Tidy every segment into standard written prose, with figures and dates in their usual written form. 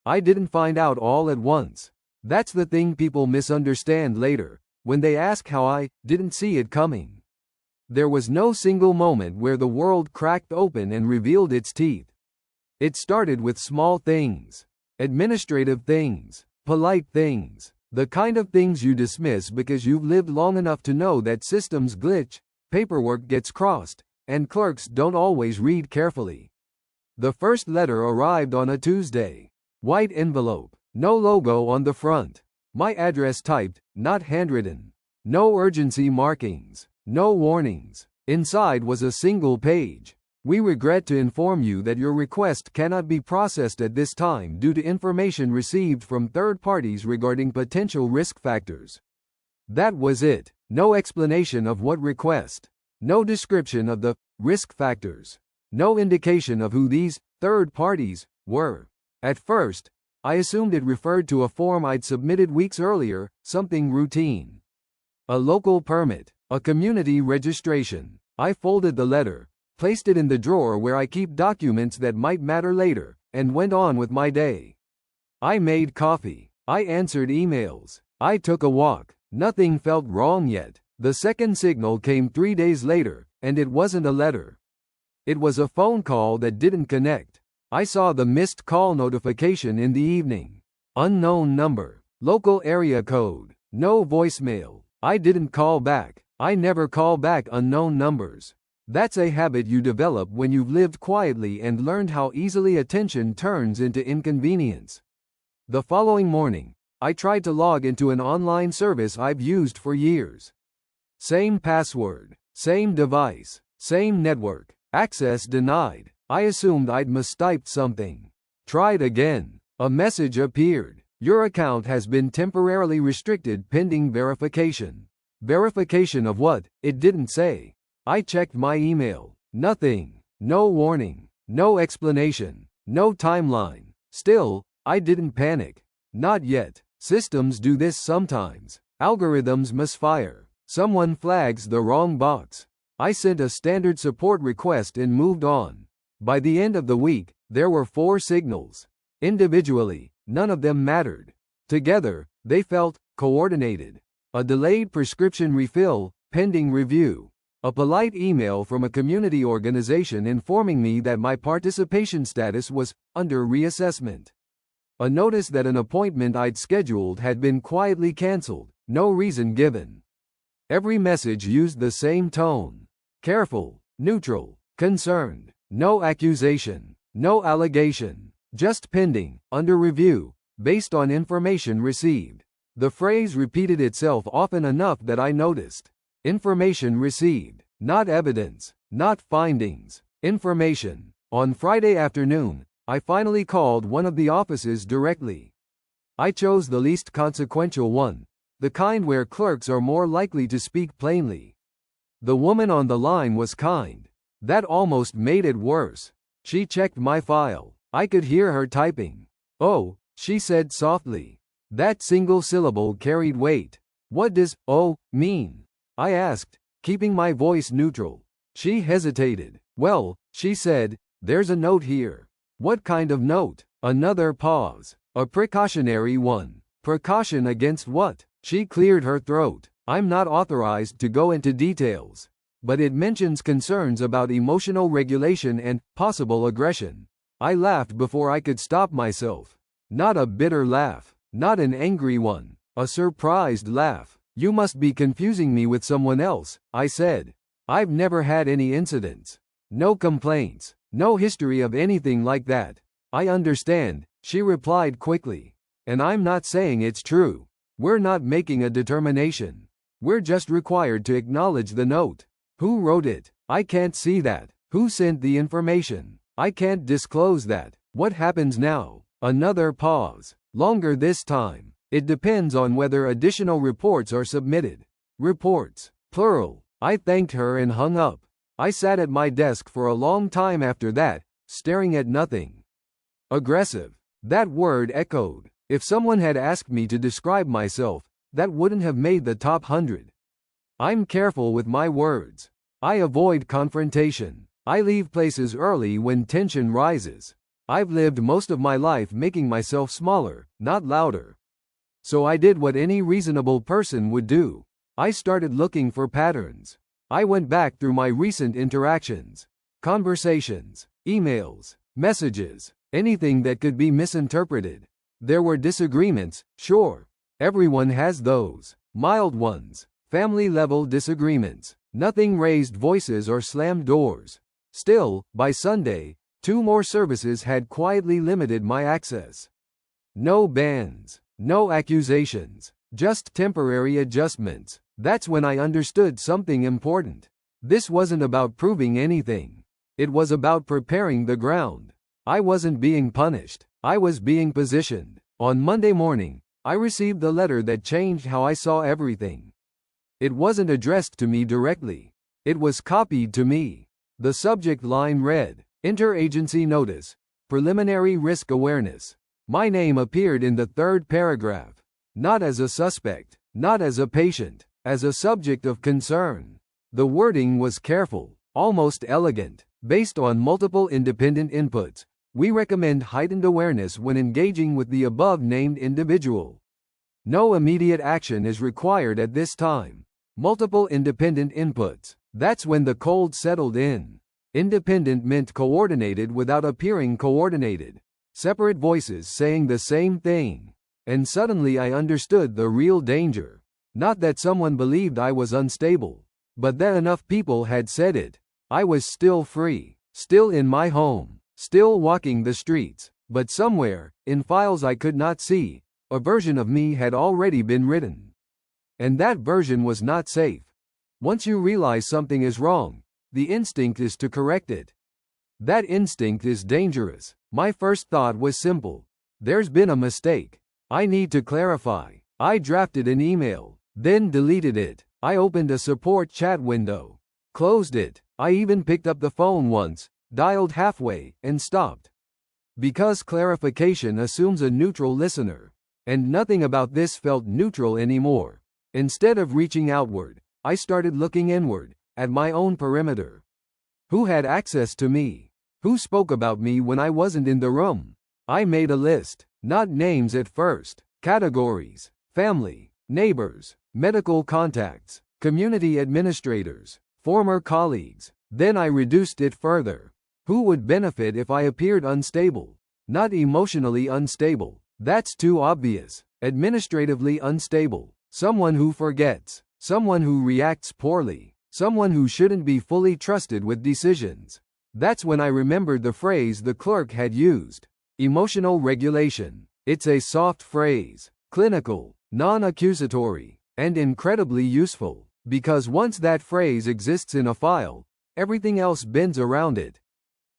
I didn't find out all at once. That's the thing people misunderstand later, when they ask how I didn't see it coming. There was no single moment where the world cracked open and revealed its teeth. It started with small things. Administrative things. Polite things. The kind of things you dismiss because you've lived long enough to know that systems glitch, paperwork gets crossed, and clerks don't always read carefully. The first letter arrived on a Tuesday. White envelope. No logo on the front. My address typed, not handwritten. No urgency markings. No warnings. Inside was a single page. We regret to inform you that your request cannot be processed at this time due to information received from third parties regarding potential risk factors. That was it. No explanation of what request. No description of the risk factors. No indication of who these third parties were. At first, I assumed it referred to a form I'd submitted weeks earlier, something routine. A local permit, a community registration. I folded the letter, placed it in the drawer where I keep documents that might matter later, and went on with my day. I made coffee. I answered emails. I took a walk. Nothing felt wrong yet. The second signal came 3 days later, and it wasn't a letter. It was a phone call that didn't connect. I saw the missed call notification in the evening. Unknown number. Local area code. No voicemail. I didn't call back. I never call back unknown numbers. That's a habit you develop when you've lived quietly and learned how easily attention turns into inconvenience. The following morning, I tried to log into an online service I've used for years. Same password. Same device. Same network. Access denied. I assumed I'd mistyped something. Tried again. A message appeared. Your account has been temporarily restricted pending verification. Verification of what? It didn't say. I checked my email. Nothing. No warning. No explanation. No timeline. Still, I didn't panic. Not yet. Systems do this sometimes. Algorithms misfire. Someone flags the wrong box. I sent a standard support request and moved on. By the end of the week, there were 4 signals. Individually, none of them mattered. Together, they felt coordinated. A delayed prescription refill, pending review. A polite email from a community organization informing me that my participation status was under reassessment. A notice that an appointment I'd scheduled had been quietly canceled, no reason given. Every message used the same tone. Careful, neutral, concerned. No accusation. No allegation. Just pending, under review, based on information received. The phrase repeated itself often enough that I noticed. Information received. Not evidence. Not findings. Information. On Friday afternoon, I finally called one of the offices directly. I chose the least consequential one, the kind where clerks are more likely to speak plainly. The woman on the line was kind. That almost made it worse. She checked my file. I could hear her typing. "Oh," she said softly. That single syllable carried weight. "What does 'oh' mean?" I asked, keeping my voice neutral. She hesitated. "Well," she said, "there's a note here." "What kind of note?" Another pause. "A precautionary one." "Precaution against what?" She cleared her throat. "I'm not authorized to go into details. But it mentions concerns about emotional regulation and possible aggression." I laughed before I could stop myself. Not a bitter laugh. Not an angry one. A surprised laugh. "You must be confusing me with someone else," I said. "I've never had any incidents. No complaints. No history of anything like that." "I understand," she replied quickly. "And I'm not saying it's true. We're not making a determination. We're just required to acknowledge the note. Who wrote it? I can't see that. Who sent the information? I can't disclose that. What happens now?" Another pause. Longer this time. "It depends on whether additional reports are submitted." Reports. Plural. I thanked her and hung up. I sat at my desk for a long time after that, staring at nothing. Aggressive. That word echoed. If someone had asked me to describe myself, that wouldn't have made the top 100. I'm careful with my words. I avoid confrontation. I leave places early when tension rises. I've lived most of my life making myself smaller, not louder. So I did what any reasonable person would do. I started looking for patterns. I went back through my recent interactions, conversations, emails, messages, anything that could be misinterpreted. There were disagreements, sure. Everyone has those. Mild ones. Family-level disagreements. Nothing raised voices or slammed doors. Still, by Sunday, 2 more services had quietly limited my access. No bans. No accusations. Just temporary adjustments. That's when I understood something important. This wasn't about proving anything. It was about preparing the ground. I wasn't being punished. I was being positioned. On Monday morning, I received the letter that changed how I saw everything. It wasn't addressed to me directly. It was copied to me. The subject line read, Interagency Notice, Preliminary Risk Awareness. My name appeared in the 3rd paragraph. Not as a suspect, not as a patient, as a subject of concern. The wording was careful, almost elegant. Based on multiple independent inputs, we recommend heightened awareness when engaging with the above-named individual. No immediate action is required at this time. Multiple independent inputs. That's when the cold settled in. Independent meant coordinated without appearing coordinated. Separate voices saying the same thing. And suddenly I understood the real danger. Not that someone believed I was unstable, but that enough people had said it. I was still free, still in my home, still walking the streets, but somewhere, in files I could not see, a version of me had already been written. And that version was not safe. Once you realize something is wrong, the instinct is to correct it. That instinct is dangerous. My first thought was simple. There's been a mistake. I need to clarify. I drafted an email, then deleted it. I opened a support chat window, closed it. I even picked up the phone once, dialed halfway, and stopped. Because clarification assumes a neutral listener. And nothing about this felt neutral anymore. Instead of reaching outward, I started looking inward, at my own perimeter. Who had access to me? Who spoke about me when I wasn't in the room? I made a list, not names at first, categories, family, neighbors, medical contacts, community administrators, former colleagues. Then I reduced it further. Who would benefit if I appeared unstable? Not emotionally unstable. That's too obvious. Administratively unstable. Someone who forgets. Someone who reacts poorly. Someone who shouldn't be fully trusted with decisions. That's when I remembered the phrase the clerk had used. Emotional regulation. It's a soft phrase. Clinical, non-accusatory, and incredibly useful. Because once that phrase exists in a file, everything else bends around it.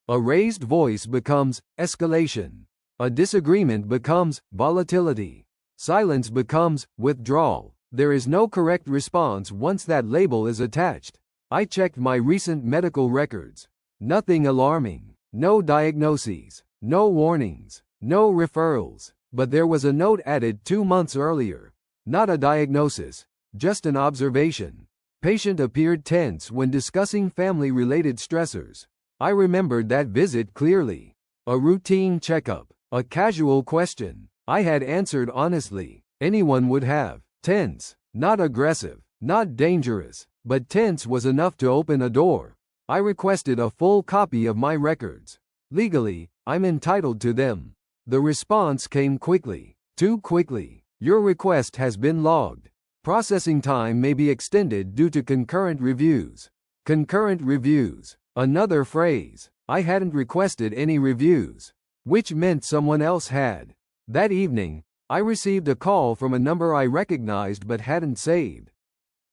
A raised voice becomes escalation. A disagreement becomes volatility. Silence becomes withdrawal. There is no correct response once that label is attached. I checked my recent medical records. Nothing alarming. No diagnoses. No warnings. No referrals. But there was a note added 2 months earlier. Not a diagnosis. Just an observation. Patient appeared tense when discussing family-related stressors. I remembered that visit clearly. A routine checkup. A casual question. I had answered honestly. Anyone would have. Tense. Not aggressive. Not dangerous. But tense was enough to open a door. I requested a full copy of my records. Legally, I'm entitled to them. The response came quickly. Too quickly. Your request has been logged. Processing time may be extended due to concurrent reviews. Concurrent reviews. Another phrase. I hadn't requested any reviews. Which meant someone else had. That evening, I received a call from a number I recognized but hadn't saved.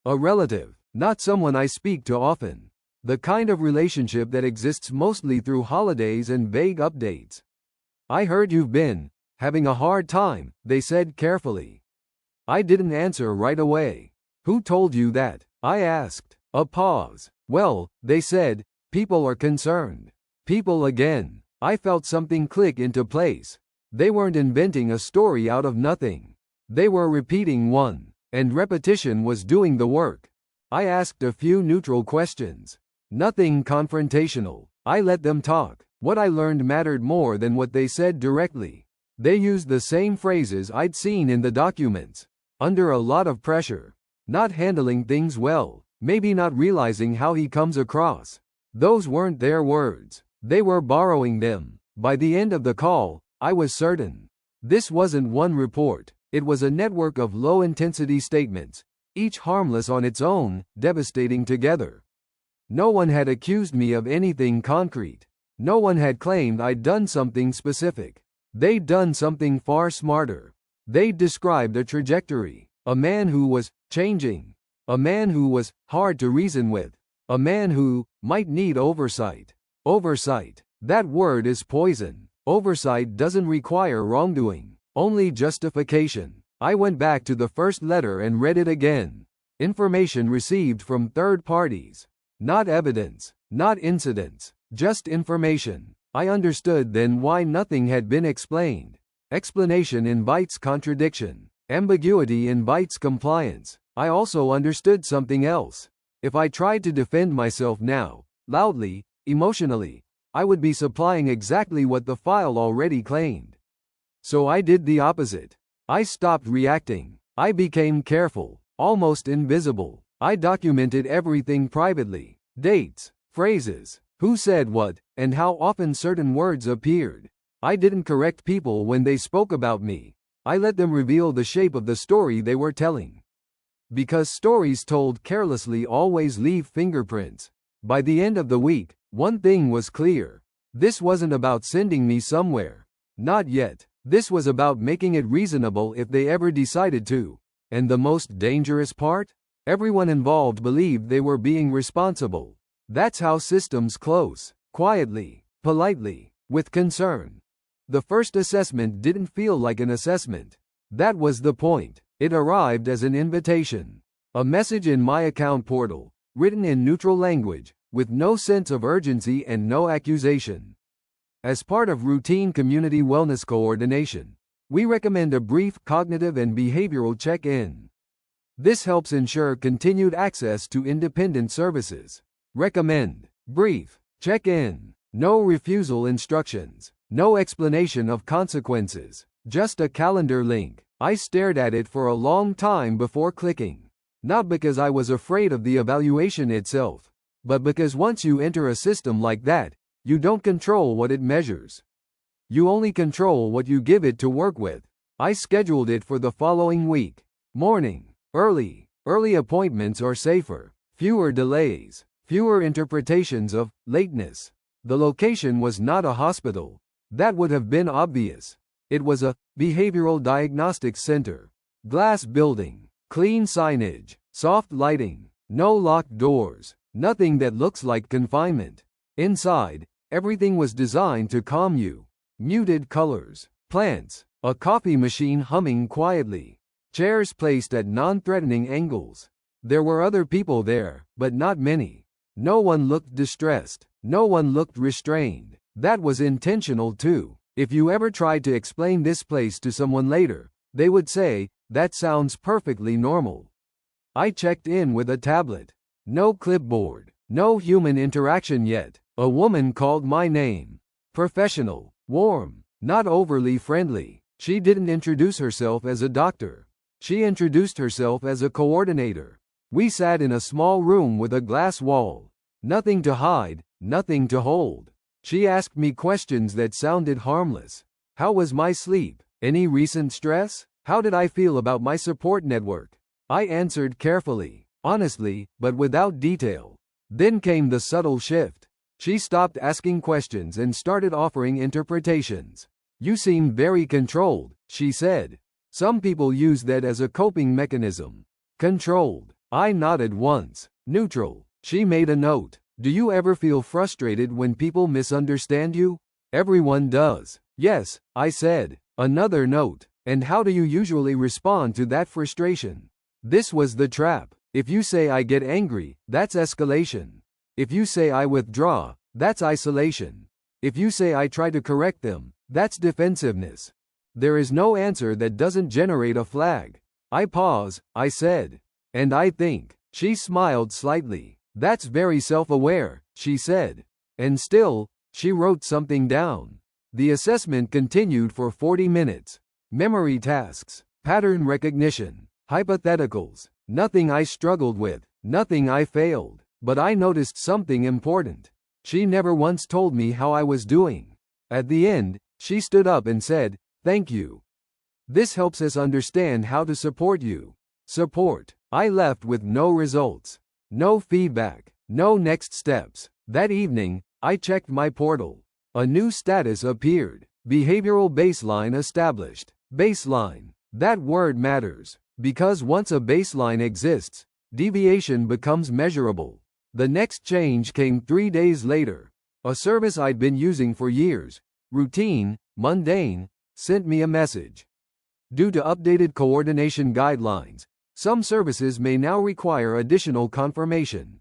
A relative, not someone I speak to often. The kind of relationship that exists mostly through holidays and vague updates. I heard you've been having a hard time, they said carefully. I didn't answer right away. Who told you that? I asked. A pause. Well, they said, people are concerned. People again. I felt something click into place. They weren't inventing a story out of nothing. They were repeating one, and repetition was doing the work. I asked a few neutral questions. Nothing confrontational. I let them talk. What I learned mattered more than what they said directly. They used the same phrases I'd seen in the documents. Under a lot of pressure. Not handling things well. Maybe not realizing how he comes across. Those weren't their words. They were borrowing them. By the end of the call, I was certain. This wasn't one report. It was a network of low-intensity statements, each harmless on its own, devastating together. No one had accused me of anything concrete. No one had claimed I'd done something specific. They'd done something far smarter. They'd described a trajectory. A man who was changing. A man who was hard to reason with. A man who might need oversight. Oversight. That word is poison. Oversight doesn't require wrongdoing, only justification. I went back to the first letter and read it again. Information received from third parties. Not evidence, not incidents, just information. I understood then why nothing had been explained. Explanation invites contradiction. Ambiguity invites compliance. I also understood something else. If I tried to defend myself now, loudly, emotionally, I would be supplying exactly what the file already claimed. So I did the opposite. I stopped reacting. I became careful, almost invisible. I documented everything privately. Dates, phrases, who said what, and how often certain words appeared. I didn't correct people when they spoke about me. I let them reveal the shape of the story they were telling. Because stories told carelessly always leave fingerprints. By the end of the week, one thing was clear. This wasn't about sending me somewhere. Not yet. This was about making it reasonable if they ever decided to. And the most dangerous part? Everyone involved believed they were being responsible. That's how systems close. Quietly, politely, with concern. The first assessment didn't feel like an assessment. That was the point. It arrived as an invitation. A message in my account portal, written in neutral language, with no sense of urgency and no accusation. As part of routine community wellness coordination, we recommend a brief cognitive and behavioral check-in. This helps ensure continued access to independent services. Recommend. Brief. Check-in. No refusal instructions. No explanation of consequences. Just a calendar link. I stared at it for a long time before clicking. Not because I was afraid of the evaluation itself, but because once you enter a system like that, you don't control what it measures. You only control what you give it to work with. I scheduled it for the following week. Morning. Early. Early appointments are safer. Fewer delays. Fewer interpretations of lateness. The location was not a hospital. That would have been obvious. It was a behavioral diagnostics center. Glass building. Clean signage. Soft lighting. No locked doors. Nothing that looks like confinement. Inside, everything was designed to calm you. Muted colors. Plants. A coffee machine humming quietly. Chairs placed at non-threatening angles. There were other people there, but not many. No one looked distressed. No one looked restrained. That was intentional too. If you ever tried to explain this place to someone later, they would say, "That sounds perfectly normal." I checked in with a tablet. No clipboard. No human interaction yet. A woman called my name. Professional. Warm. Not overly friendly. She didn't introduce herself as a doctor. She introduced herself as a coordinator. We sat in a small room with a glass wall. Nothing to hide, nothing to hold. She asked me questions that sounded harmless. How was my sleep? Any recent stress? How did I feel about my support network? I answered carefully, honestly, but without detail. Then came the subtle shift. She stopped asking questions and started offering interpretations. "You seem very controlled," she said. "Some people use that as a coping mechanism." Controlled. I nodded once. Neutral. She made a note. "Do you ever feel frustrated when people misunderstand you?" "Everyone does." "Yes," I said. Another note. "And how do you usually respond to that frustration?" This was the trap. If you say I get angry, that's escalation. If you say I withdraw, that's isolation. If you say I try to correct them, that's defensiveness. There is no answer that doesn't generate a flag. I pause, I said. "And I think." She smiled slightly. "That's very self-aware," she said. "And still, She wrote something down. The assessment continued for 40 minutes. Memory tasks, pattern recognition, hypotheticals, nothing I struggled with, nothing I failed. But I noticed something important. She never once told me how I was doing. At the end, she stood up and said, "Thank you. This helps us understand how to support you." Support. I left with no results, no feedback, no next steps. That evening, I checked my portal. A new status appeared. Behavioral baseline established. Baseline. That word matters, because once a baseline exists, deviation becomes measurable. The next change came 3 days later. A service I'd been using for years, routine, mundane, sent me a message. Due to updated coordination guidelines, some services may now require additional confirmation.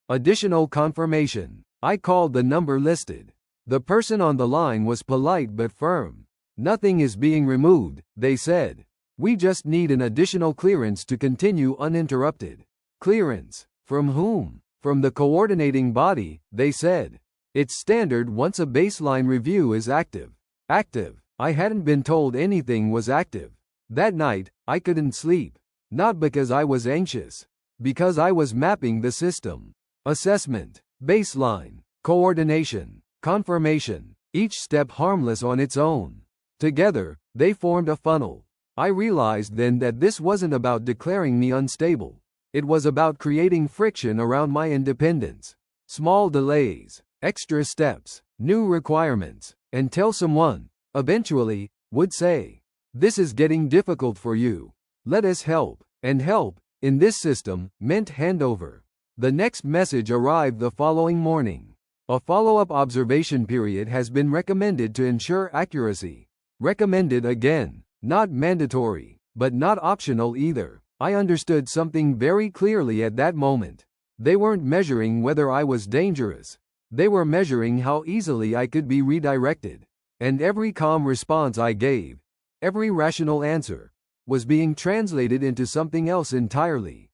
Additional confirmation. I called the number listed. The person on the line was polite but firm. "Nothing is being removed," they said. "We just need an additional clearance to continue uninterrupted." Clearance? From whom? From the coordinating body, they said. It's standard once a baseline review is active. Active. I hadn't been told anything was active. That night, I couldn't sleep. Not because I was anxious. Because I was mapping the system. Assessment. Baseline. Coordination. Confirmation. Each step harmless on its own. Together, they formed a funnel. I realized then that this wasn't about declaring me unstable. It was about creating friction around my independence. Small delays, extra steps, new requirements, until someone, eventually, would say, "This is getting difficult for you. Let us help." And help, in this system, meant handover. The next message arrived the following morning. A follow-up observation period has been recommended to ensure accuracy. Recommended again. Not mandatory, but not optional either. I understood something very clearly at that moment. They weren't measuring whether I was dangerous. They were measuring how easily I could be redirected. And every calm response I gave, every rational answer, was being translated into something else entirely.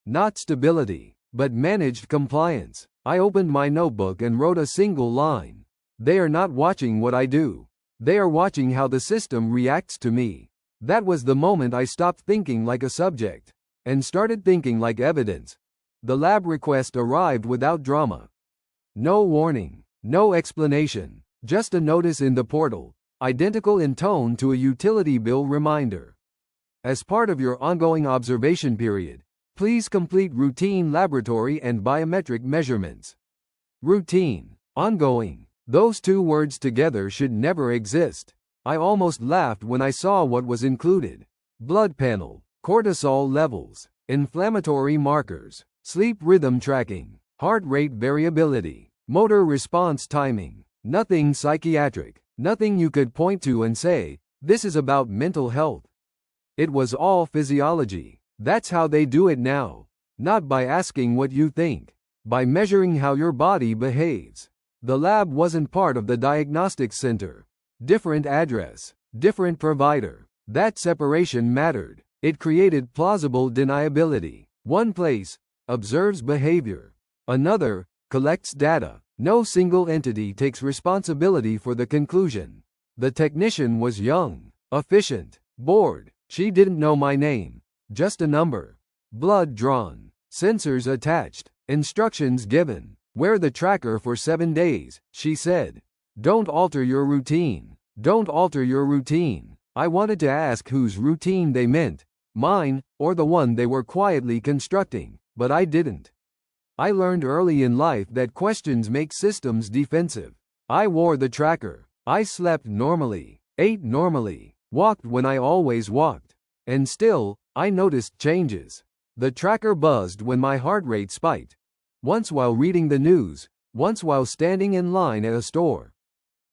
Not stability, but managed compliance. I opened my notebook and wrote a single line. "They are not watching what I do. They are watching how the system reacts to me." That was the moment I stopped thinking like a subject and started thinking like evidence. The lab request arrived without drama. No warning, no explanation, just a notice in the portal, identical in tone to a utility bill reminder. As part of your ongoing observation period, please complete routine laboratory and biometric measurements. Routine, ongoing, those two words together should never exist. I almost laughed when I saw what was included. Blood panel, cortisol levels, inflammatory markers, sleep rhythm tracking, heart rate variability, motor response timing. Nothing psychiatric, nothing you could point to and say, "This is about mental health." It was all physiology. That's how they do it now. Not by asking what you think, by measuring how your body behaves. The lab wasn't part of the diagnostic center. Different address, different provider. That separation mattered. It created plausible deniability. One place observes behavior. Another collects data. No single entity takes responsibility for the conclusion. The technician was young, efficient, bored. She didn't know my name. Just a number. Blood drawn. Sensors attached. Instructions given. Wear the tracker for 7 days, she said. Don't alter your routine. Don't alter your routine. I wanted to ask whose routine they meant. Mine, or the one they were quietly constructing, but I didn't. I learned early in life that questions make systems defensive. I wore the tracker. I slept normally, ate normally, walked when I always walked. And still, I noticed changes. The tracker buzzed when my heart rate spiked. Once while reading the news, once while standing in line at a store.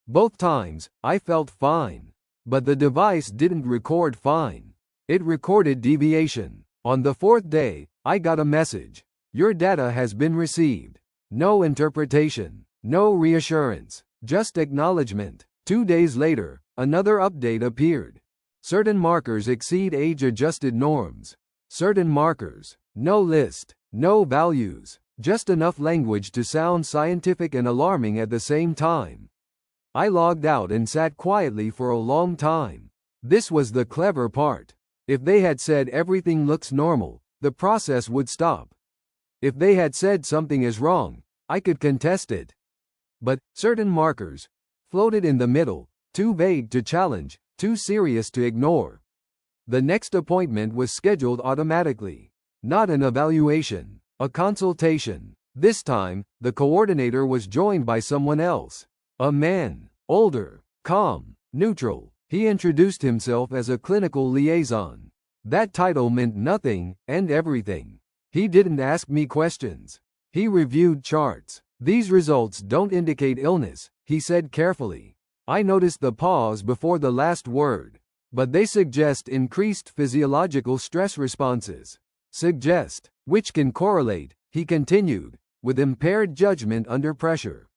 Both times, I felt fine. But the device didn't record fine. It recorded deviation. On the 4th day, I got a message. Your data has been received. No interpretation. No reassurance. Just acknowledgement. 2 days later, another update appeared. Certain markers exceed age-adjusted norms. Certain markers. No list. No values. just enough language to sound scientific and alarming at the same time. I logged out and sat quietly for a long time. This was the clever part. If they had said everything looks normal, the process would stop. If they had said something is wrong, I could contest it. But certain markers floated in the middle, too vague to challenge, too serious to ignore. The next appointment was scheduled automatically. Not an evaluation, a consultation. This time, the coordinator was joined by someone else. A man, older, calm, neutral. He introduced himself as a clinical liaison. That title meant nothing and everything. He didn't ask me questions. He reviewed charts. These results don't indicate illness, he said carefully. I noticed the pause before the last word. But they suggest increased physiological stress responses. Suggest, which can correlate, he continued, with impaired judgment under pressure.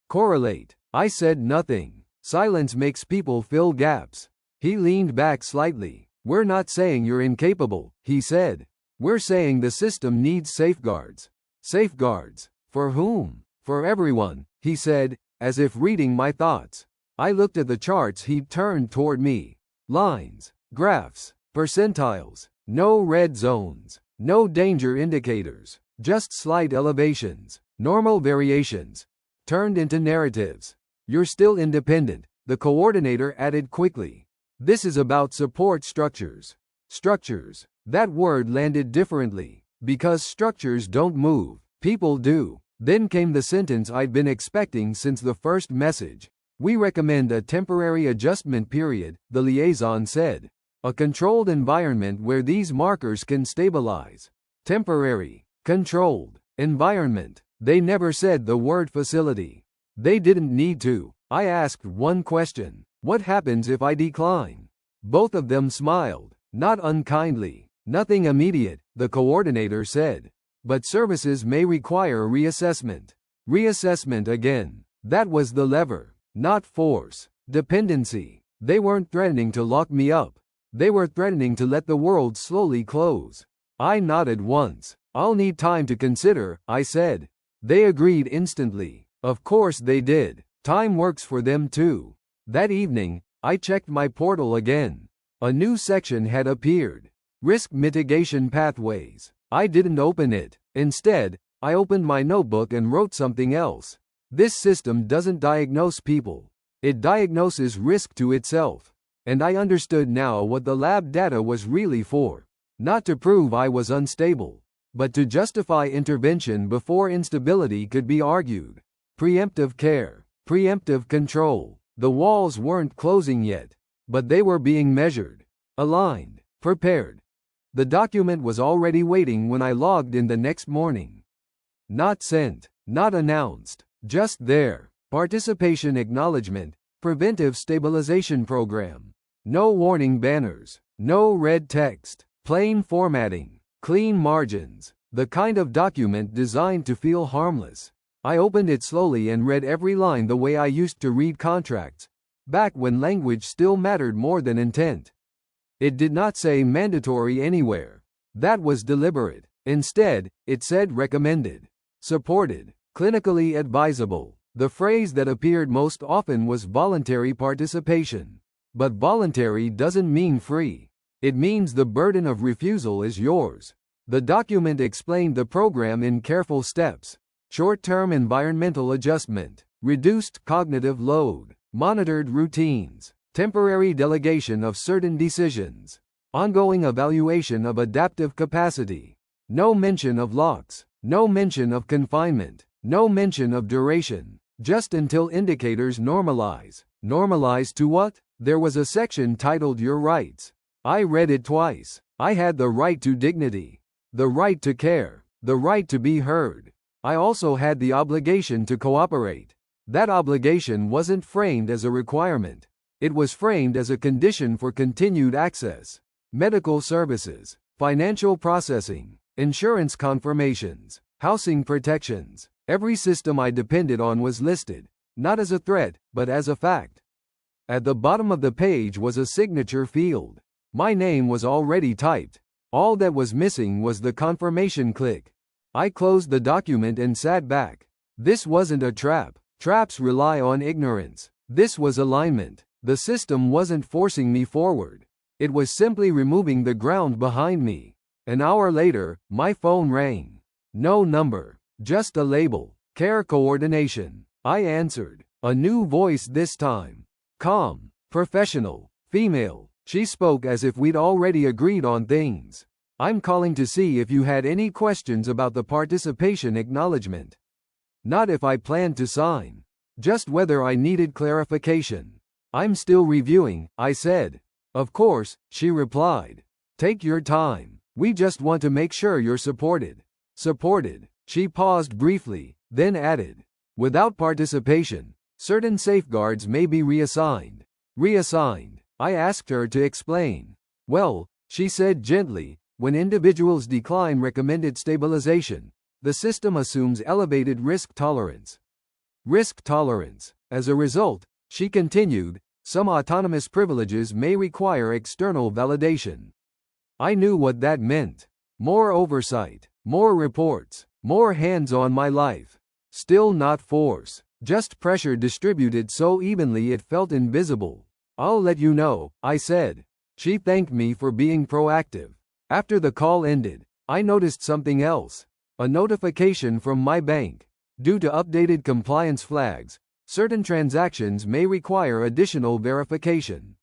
Correlate. I said nothing. Silence makes people fill gaps. He leaned back slightly. We're not saying you're incapable, he said. We're saying the system needs safeguards. Safeguards. For whom? For everyone, he said, as if reading my thoughts. I looked at the charts he'd turned toward me. Lines, graphs, percentiles, no red zones, no danger indicators, just slight elevations, normal variations, turned into narratives. You're still independent, the coordinator added quickly. This is about support structures. Structures. That word landed differently. Because structures don't move, people do. Then came the sentence I'd been expecting since the first message. We recommend a temporary adjustment period, the liaison said. A controlled environment where these markers can stabilize. Temporary, controlled, environment. They never said the word facility. They didn't need to. I asked one question. What happens if I decline? Both of them smiled, not unkindly. Nothing immediate, the coordinator said. But services may require reassessment. Reassessment again. That was the lever. Not force. Dependency. They weren't threatening to lock me up. They were threatening to let the world slowly close. I nodded once. I'll need time to consider, I said. They agreed instantly. Of course they did. Time works for them too. That evening, I checked my portal again. A new section had appeared. Risk mitigation pathways. I didn't open it. Instead, I opened my notebook and wrote something else. This system doesn't diagnose people. It diagnoses risk to itself. And I understood now what the lab data was really for. Not to prove I was unstable, but to justify intervention before instability could be argued. Preemptive care. Preemptive control. The walls weren't closing yet, but they were being measured, aligned, prepared. The document was already waiting when I logged in the next morning. Not sent, not announced, just there. Participation acknowledgement, preventive stabilization program. No warning banners, no red text, plain formatting, clean margins, the kind of document designed to feel harmless. I opened it slowly and read every line the way I used to read contracts, back when language still mattered more than intent. It did not say mandatory anywhere. That was deliberate. Instead, it said recommended, supported, clinically advisable. The phrase that appeared most often was voluntary participation. But voluntary doesn't mean free. It means the burden of refusal is yours. The document explained the program in careful steps. Short-term environmental adjustment, reduced cognitive load, monitored routines, temporary delegation of certain decisions, ongoing evaluation of adaptive capacity. No mention of locks, no mention of confinement, no mention of duration, just until indicators normalize. Normalize to what? There was a section titled Your Rights. I read it twice. I had the right to dignity, the right to care, the right to be heard. I also had the obligation to cooperate. That obligation wasn't framed as a requirement. It was framed as a condition for continued access. Medical services, financial processing, insurance confirmations, housing protections. Every system I depended on was listed, not as a threat, but as a fact. At the bottom of the page was a signature field. My name was already typed. All that was missing was the confirmation click. I closed the document and sat back. This wasn't a trap. Traps rely on ignorance. This was alignment. The system wasn't forcing me forward. It was simply removing the ground behind me. An hour later, my phone rang. No number. Just a label. Care coordination. I answered. A new voice this time. Calm. Professional. Female. She spoke as if we'd already agreed on things. I'm calling to see if you had any questions about the participation acknowledgement. Not if I planned to sign. Just whether I needed clarification. I'm still reviewing, I said. Of course, she replied. Take your time. We just want to make sure you're supported. Supported. She paused briefly, then added. Without participation, certain safeguards may be reassigned. Reassigned. I asked her to explain. Well, she said gently, when individuals decline recommended stabilization, the system assumes elevated risk tolerance. Risk tolerance. As a result, she continued, some autonomous privileges may require external validation. I knew what that meant. More oversight, more reports, more hands on my life. Still not force, just pressure distributed so evenly it felt invisible. I'll let you know, I said. She thanked me for being proactive. After the call ended, I noticed something else. A notification from my bank. Due to updated compliance flags, certain transactions may require additional verification.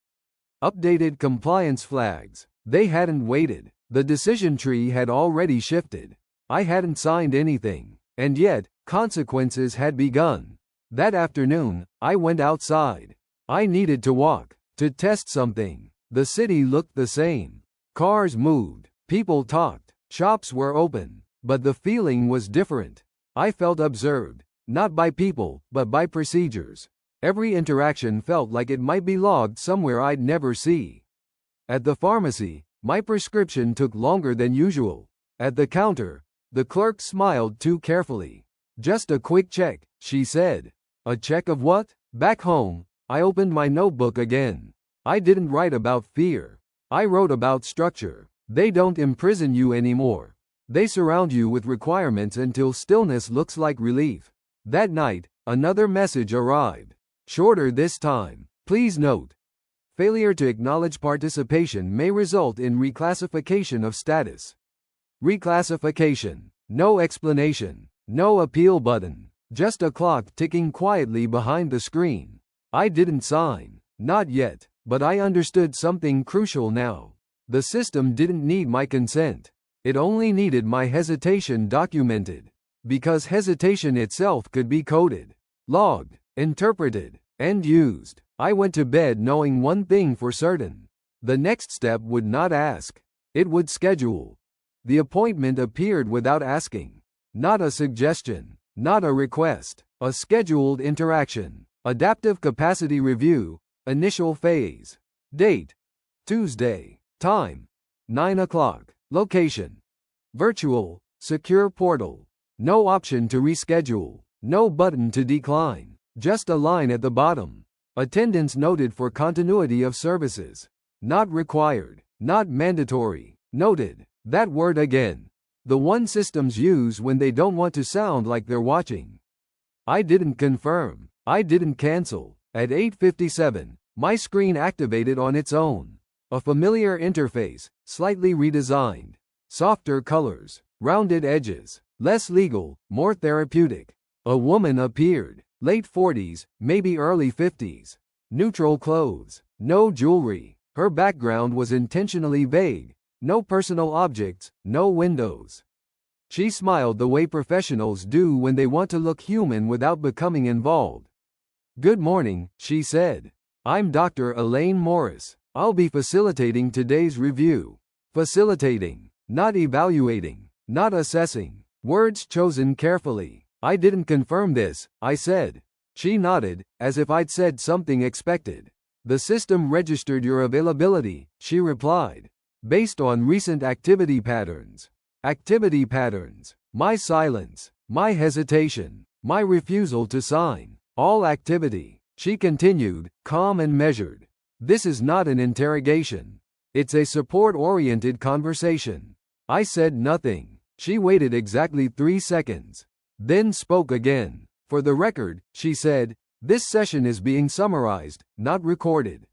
Updated compliance flags. They hadn't waited. The decision tree had already shifted. I hadn't signed anything. And yet, consequences had begun. That afternoon, I went outside. I needed to walk, to test something. The city looked the same. Cars moved, people talked, shops were open, but the feeling was different. I felt observed, not by people, but by procedures. Every interaction felt like it might be logged somewhere I'd never see. At the pharmacy, my prescription took longer than usual. At the counter, the clerk smiled too carefully. Just a quick check, she said. A check of what? Back home, I opened my notebook again. I didn't write about fear. I wrote about structure. They don't imprison you anymore. They surround you with requirements until stillness looks like relief. That night, another message arrived. Shorter this time. Please note. Failure to acknowledge participation may result in reclassification of status. Reclassification. No explanation. No appeal button. Just a clock ticking quietly behind the screen. I didn't sign. Not yet. But I understood something crucial now. The system didn't need my consent. It only needed my hesitation documented. Because hesitation itself could be coded, logged, interpreted, and used. I went to bed knowing one thing for certain. The next step would not ask. It would schedule. The appointment appeared without asking. Not a suggestion. Not a request. A scheduled interaction. Adaptive capacity review. Initial phase. Date. Tuesday. Time. 9 o'clock. Location. Virtual. Secure portal. No option to reschedule. No button to decline. Just a line at the bottom. Attendance noted for continuity of services. Not required. Not mandatory. Noted. That word again. The one systems use when they don't want to sound like they're watching. I didn't confirm. I didn't cancel. At 8:57, my screen activated on its own. A familiar interface, slightly redesigned. Softer colors, rounded edges, less legal, more therapeutic. A woman appeared, late 40s, maybe early 50s. Neutral clothes, no jewelry. Her background was intentionally vague. No personal objects, no windows. She smiled the way professionals do when they want to look human without becoming involved. Good morning, she said. I'm Dr. Elaine Morris. I'll be facilitating today's review. Facilitating, not evaluating, not assessing. Words chosen carefully. I didn't confirm this, I said. She nodded, as if I'd said something expected. The system registered your availability, she replied. Based on recent activity patterns. Activity patterns. My silence. My hesitation. My refusal to sign. All activity. She continued, calm and measured. This is not an interrogation. It's a support-oriented conversation. I said nothing. She waited exactly 3 seconds, then spoke again. For the record, she said, this session is being summarized, not recorded.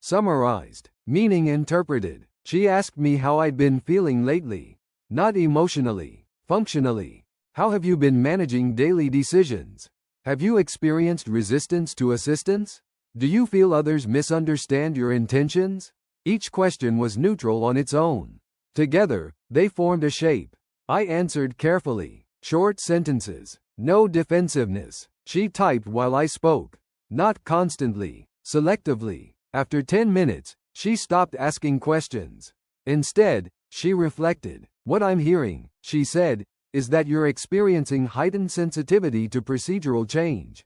Summarized, meaning interpreted. She asked me how I'd been feeling lately. Not emotionally, functionally. How have you been managing daily decisions? Have you experienced resistance to assistance? Do you feel others misunderstand your intentions? Each question was neutral on its own. Together, they formed a shape. I answered carefully. Short sentences. No defensiveness. She typed while I spoke. Not constantly. Selectively. After 10 minutes, she stopped asking questions. Instead, she reflected. What I'm hearing, she said, is that you're experiencing heightened sensitivity to procedural change.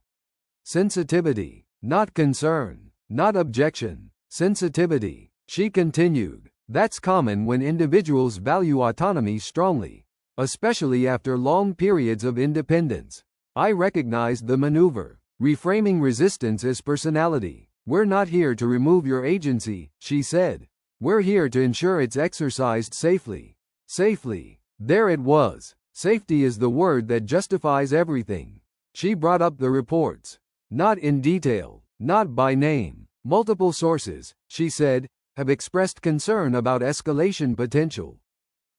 Sensitivity. Not concern. Not objection. Sensitivity. She continued. That's common when individuals value autonomy strongly, especially after long periods of independence. I recognized the maneuver. Reframing resistance as personality. We're not here to remove your agency, she said. We're here to ensure it's exercised safely. Safely. There it was. Safety is the word that justifies everything. She brought up the reports. Not in detail. Not by name. Multiple sources, she said, have expressed concern about escalation potential.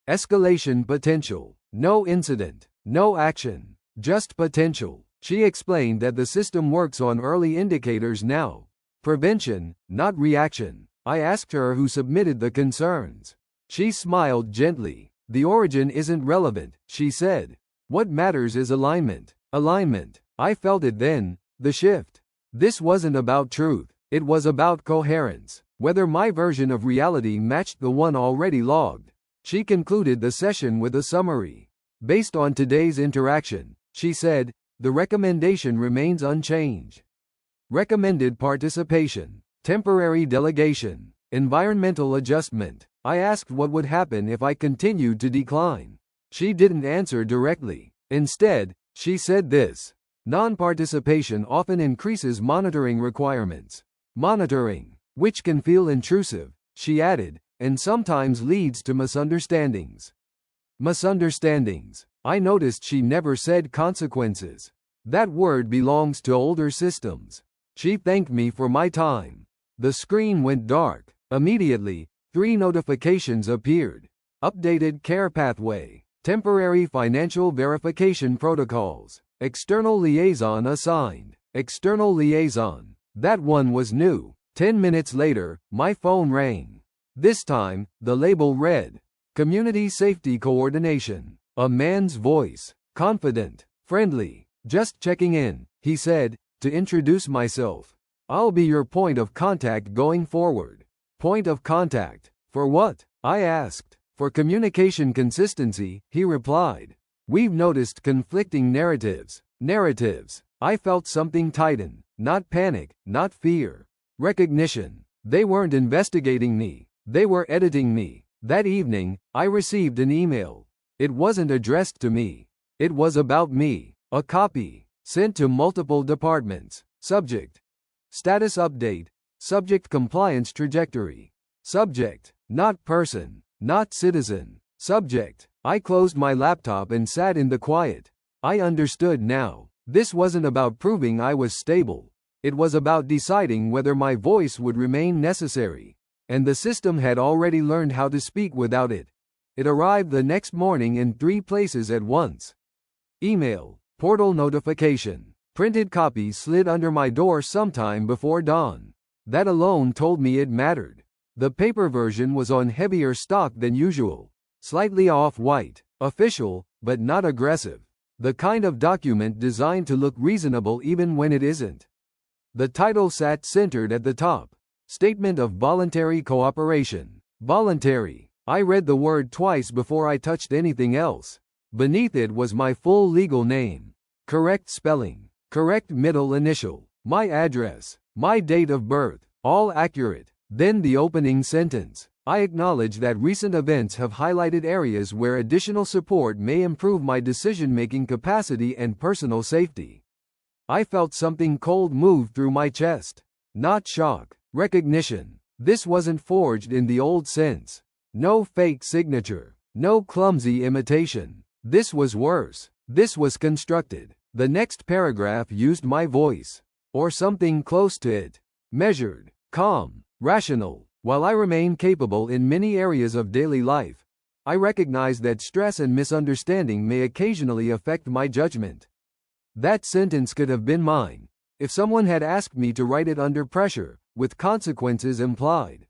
Escalation potential. No incident. No action. Just potential. She explained that the system works on early indicators now. Prevention, not reaction. I asked her who submitted the concerns. She smiled gently. The origin isn't relevant, she said. What matters is alignment. Alignment. I felt it then, the shift. This wasn't about truth. It was about coherence. Whether my version of reality matched the one already logged. She concluded the session with a summary. Based on today's interaction, she said, the recommendation remains unchanged. Recommended participation, temporary delegation, environmental adjustment. I asked what would happen if I continued to decline. She didn't answer directly. Instead, she said this. Non-participation often increases monitoring requirements. Monitoring, which can feel intrusive, she added, and sometimes leads to misunderstandings. Misunderstandings. I noticed she never said consequences. That word belongs to older systems. She thanked me for my time. The screen went dark. Immediately, 3 notifications appeared. Updated care pathway. Temporary financial verification protocols. External liaison assigned. External liaison. That one was new. 10 minutes later, my phone rang. This time, the label read, Community Safety Coordination. A man's voice. Confident. Friendly. Just checking in, he said, to introduce myself. I'll be your point of contact going forward. Point of contact. For what? I asked. For communication consistency, he replied. We've noticed conflicting narratives. Narratives. I felt something tighten. Not panic, not fear. Recognition. They weren't investigating me. They were editing me. That evening, I received an email. It wasn't addressed to me. It was about me. A copy. Sent to multiple departments. Subject. Status update. Subject compliance trajectory. Subject. Not person. Not citizen. Subject. I closed my laptop and sat in the quiet. I understood now. This wasn't about proving I was stable. It was about deciding whether my voice would remain necessary. And the system had already learned how to speak without it. It arrived the next morning in 3 places at once. Email. Portal notification. Printed copy slid under my door sometime before dawn. That alone told me it mattered. The paper version was on heavier stock than usual. Slightly off-white. Official, but not aggressive. The kind of document designed to look reasonable even when it isn't. The title sat centered at the top. Statement of voluntary cooperation. Voluntary. I read the word twice before I touched anything else. Beneath it was my full legal name. Correct spelling. Correct middle initial. My address. My date of birth. All accurate. Then the opening sentence. I acknowledge that recent events have highlighted areas where additional support may improve my decision-making capacity and personal safety. I felt something cold move through my chest. Not shock. Recognition. This wasn't forged in the old sense. No fake signature. No clumsy imitation. This was worse. This was constructed. The next paragraph used my voice, or something close to it. Measured, calm, rational. While I remain capable in many areas of daily life, I recognize that stress and misunderstanding may occasionally affect my judgment. That sentence could have been mine if someone had asked me to write it under pressure, with consequences implied.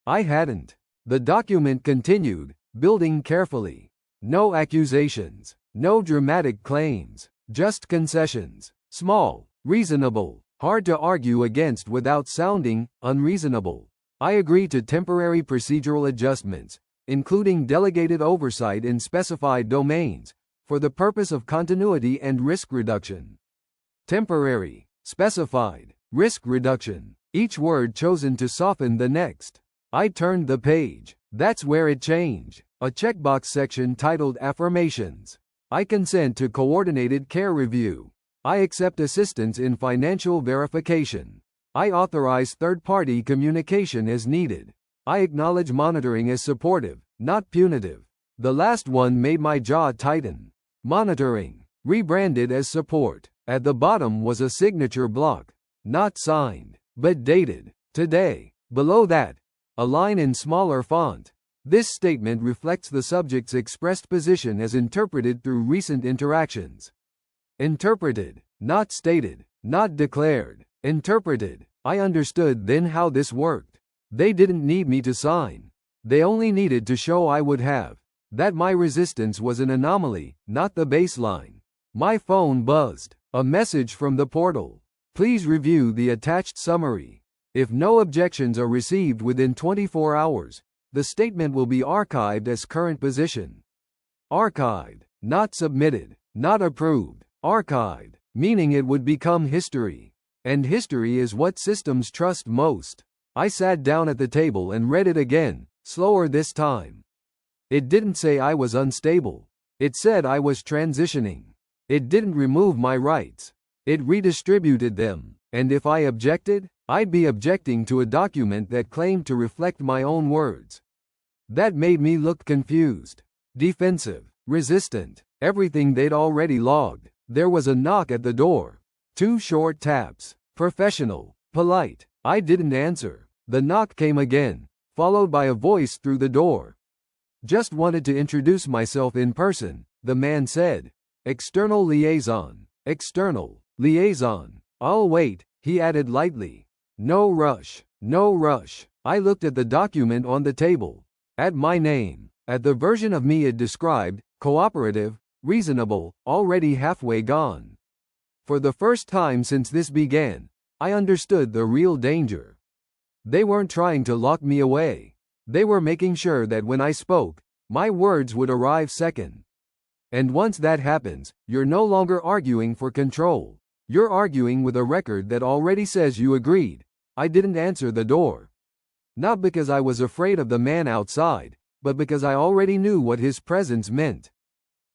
I hadn't. The document continued, building carefully. No accusations, no dramatic claims, just concessions. Small, reasonable, hard to argue against without sounding unreasonable. I agree to temporary procedural adjustments, including delegated oversight in specified domains, for the purpose of continuity and risk reduction. Temporary, specified, risk reduction. Each word chosen to soften the next. I turned the page. That's where it changed. A checkbox section titled Affirmations. I consent to coordinated care review. I accept assistance in financial verification. I authorize third-party communication as needed. I acknowledge monitoring as supportive, not punitive. The last one made my jaw tighten. Monitoring, rebranded as support. At the bottom was a signature block. Not signed, but dated. Today. Below that, a line in smaller font. This statement reflects the subject's expressed position as interpreted through recent interactions. Interpreted, not stated, not declared. Interpreted. I understood then how this worked. They didn't need me to sign. They only needed to show I would have. That my resistance was an anomaly, not the baseline. My phone buzzed. A message from the portal. Please review the attached summary. If no objections are received within 24 hours, the statement will be archived as current position. Archived, not submitted, not approved. Archived, meaning it would become history. And history is what systems trust most. I sat down at the table and read it again, slower this time. It didn't say I was unstable. It said I was transitioning. It didn't remove my rights. It redistributed them. And if I objected, I'd be objecting to a document that claimed to reflect my own words. That made me look confused, defensive, resistant, everything they'd already logged. There was a knock at the door. 2 short taps. Professional, polite. I didn't answer. The knock came again, followed by a voice through the door. Just wanted to introduce myself in person, the man said. External liaison. External liaison. I'll wait, he added lightly. No rush. No rush. I looked at the document on the table. At my name. At the version of me it described, cooperative, reasonable, already halfway gone. For the first time since this began, I understood the real danger. They weren't trying to lock me away. They were making sure that when I spoke, my words would arrive second. And once that happens, you're no longer arguing for control. You're arguing with a record that already says you agreed. I didn't answer the door. Not because I was afraid of the man outside, but because I already knew what his presence meant.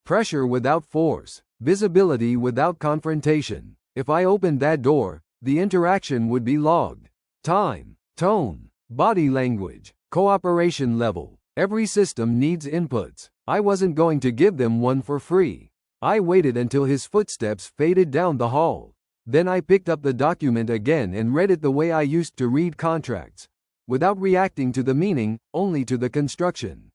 Pressure without force, visibility without confrontation. If I opened that door, the interaction would be logged. Time, tone, body language, cooperation level. Every system needs inputs. I wasn't going to give them one for free. I waited until his footsteps faded down the hall. Then I picked up the document again and read it the way I used to read contracts, without reacting to the meaning, only to the construction.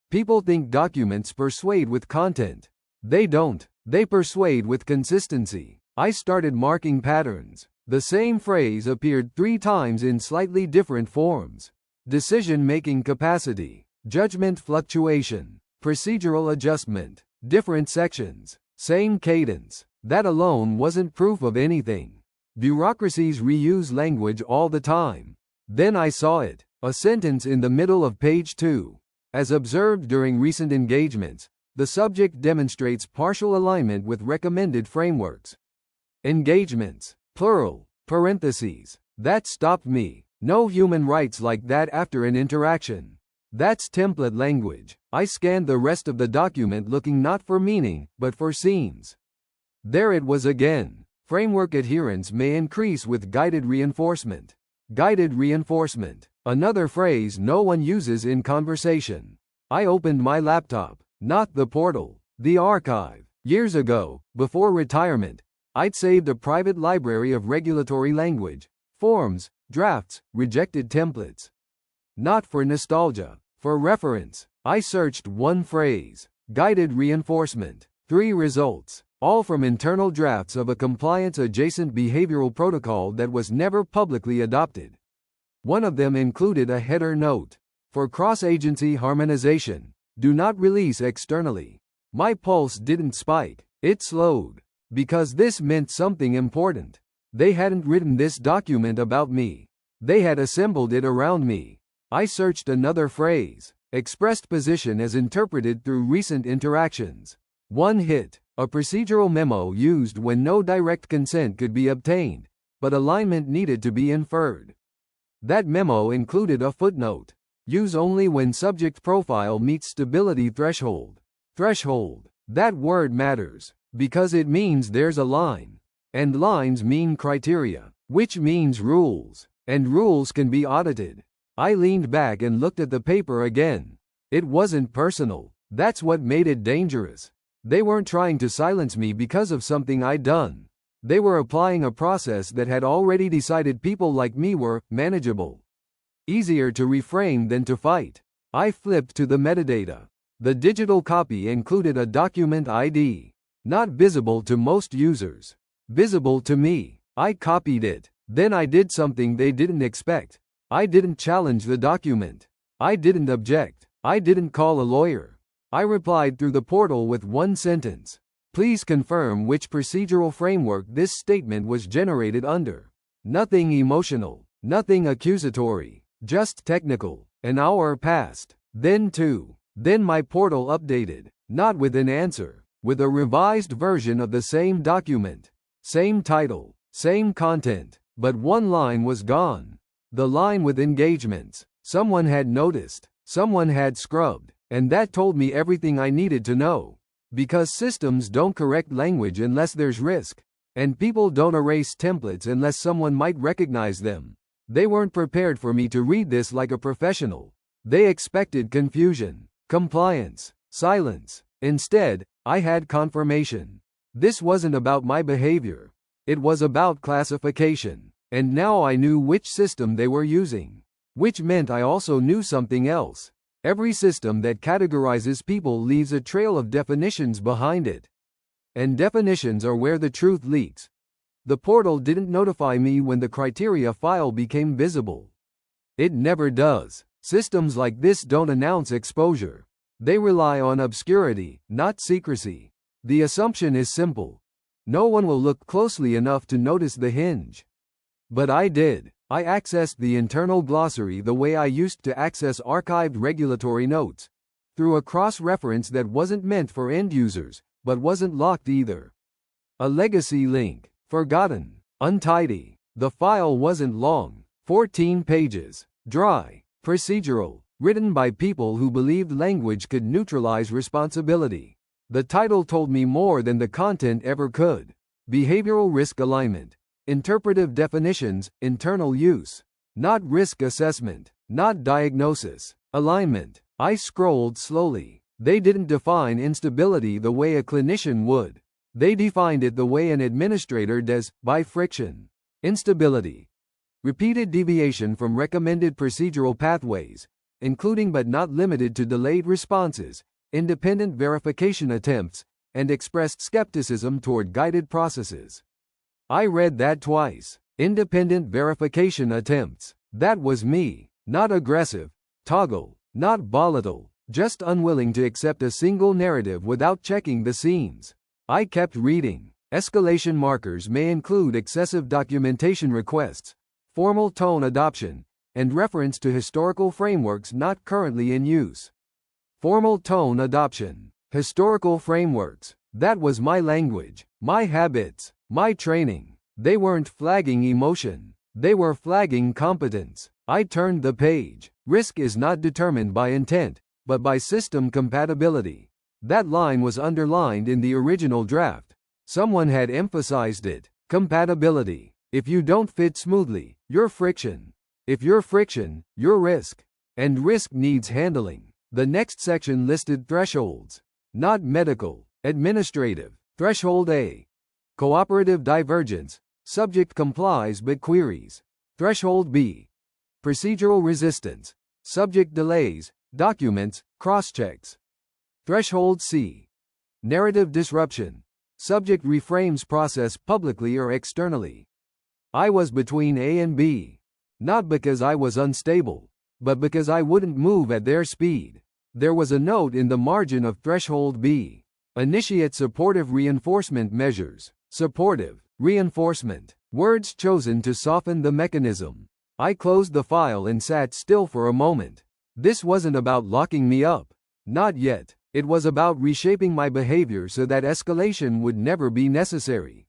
People think documents persuade with content. They don't. They persuade with consistency. I started marking patterns. The same phrase appeared 3 times in slightly different forms. Decision-making capacity, judgment fluctuation, procedural adjustment, different sections, same cadence. That alone wasn't proof of anything. Bureaucracies reuse language all the time. Then I saw it, a sentence in the middle of page 2. As observed during recent engagements, the subject demonstrates partial alignment with recommended frameworks. Engagements, plural, parentheses. That stopped me. No human rights like that after an interaction. That's template language. I scanned the rest of the document looking not for meaning, but for seams. There it was again. Framework adherence may increase with guided reinforcement. Guided reinforcement. Another phrase no one uses in conversation. I opened my laptop, not the portal, the archive. Years ago, before retirement, I'd saved a private library of regulatory language, forms, drafts, rejected templates. Not for nostalgia, for reference. I searched one phrase, guided reinforcement, 3 results, all from internal drafts of a compliance-adjacent behavioral protocol that was never publicly adopted. One of them included a header note, for cross-agency harmonization, do not release externally. My pulse didn't spike, it slowed, because this meant something important. They hadn't written this document about me. They had assembled it around me. I searched another phrase, expressed position as interpreted through recent interactions. One hit, a procedural memo used when no direct consent could be obtained, but alignment needed to be inferred. That memo included a footnote. Use only when subject profile meets stability threshold. Threshold. That word matters, because it means there's a line. And lines mean criteria, which means rules. And rules can be audited. I leaned back and looked at the paper again. It wasn't personal. That's what made it dangerous. They weren't trying to silence me because of something I'd done. They were applying a process that had already decided people like me were manageable. Easier to reframe than to fight. I flipped to the metadata. The digital copy included a document ID. Not visible to most users. Visible to me. I copied it. Then I did something they didn't expect. I didn't challenge the document. I didn't object. I didn't call a lawyer. I replied through the portal with one sentence. Please confirm which procedural framework this statement was generated under. Nothing emotional. Nothing accusatory. Just technical. An hour passed. Then my portal updated. Not with an answer. With a revised version of the same document. Same title. Same content. But one line was gone. The line with engagements. Someone had noticed. Someone had scrubbed. And that told me everything I needed to know. Because systems don't correct language unless there's risk. And people don't erase templates unless someone might recognize them. They weren't prepared for me to read this like a professional. They expected confusion, compliance, silence. Instead, I had confirmation. This wasn't about my behavior. It was about classification. And now I knew which system they were using. Which meant I also knew something else. Every system that categorizes people leaves a trail of definitions behind it. And definitions are where the truth leaks. The portal didn't notify me when the criteria file became visible. It never does. Systems like this don't announce exposure. They rely on obscurity, not secrecy. The assumption is simple. No one will look closely enough to notice the hinge. But I did. I accessed the internal glossary the way I used to access archived regulatory notes, through a cross-reference that wasn't meant for end users, but wasn't locked either. A legacy link. Forgotten. Untidy. The file wasn't long. 14 pages. Dry. Procedural. Written by people who believed language could neutralize responsibility. The title told me more than the content ever could. Behavioral risk alignment. Interpretive definitions, internal use. Not risk assessment. Not diagnosis. Alignment. I scrolled slowly. They didn't define instability the way a clinician would. They defined it the way an administrator does, by friction. Instability. Repeated deviation from recommended procedural pathways, including but not limited to delayed responses, independent verification attempts, and expressed skepticism toward guided processes. I read that twice. Independent verification attempts. That was me. Not aggressive. Toggle. Not volatile. Just unwilling to accept a single narrative without checking the seams. I kept reading. Escalation markers may include excessive documentation requests, formal tone adoption, and reference to historical frameworks not currently in use. Formal tone adoption. Historical frameworks. That was my language, my habits, my training. They weren't flagging emotion. They were flagging competence. I turned the page. Risk is not determined by intent, but by system compatibility. That line was underlined in the original draft. Someone had emphasized it. Compatibility. If you don't fit smoothly, you're friction. If you're friction, you're risk. And risk needs handling. The next section listed thresholds. Not medical, administrative. Threshold A. Cooperative divergence. Subject complies but queries. Threshold B. Procedural resistance. Subject delays, documents, cross-checks. Threshold C. Narrative disruption. Subject reframes process publicly or externally. I was between A and B. Not because I was unstable, but because I wouldn't move at their speed. There was a note in the margin of threshold B. Initiate supportive reinforcement measures. Supportive reinforcement. Words chosen to soften the mechanism. I closed the file and sat still for a moment. This wasn't about locking me up. Not yet. It was about reshaping my behavior so that escalation would never be necessary.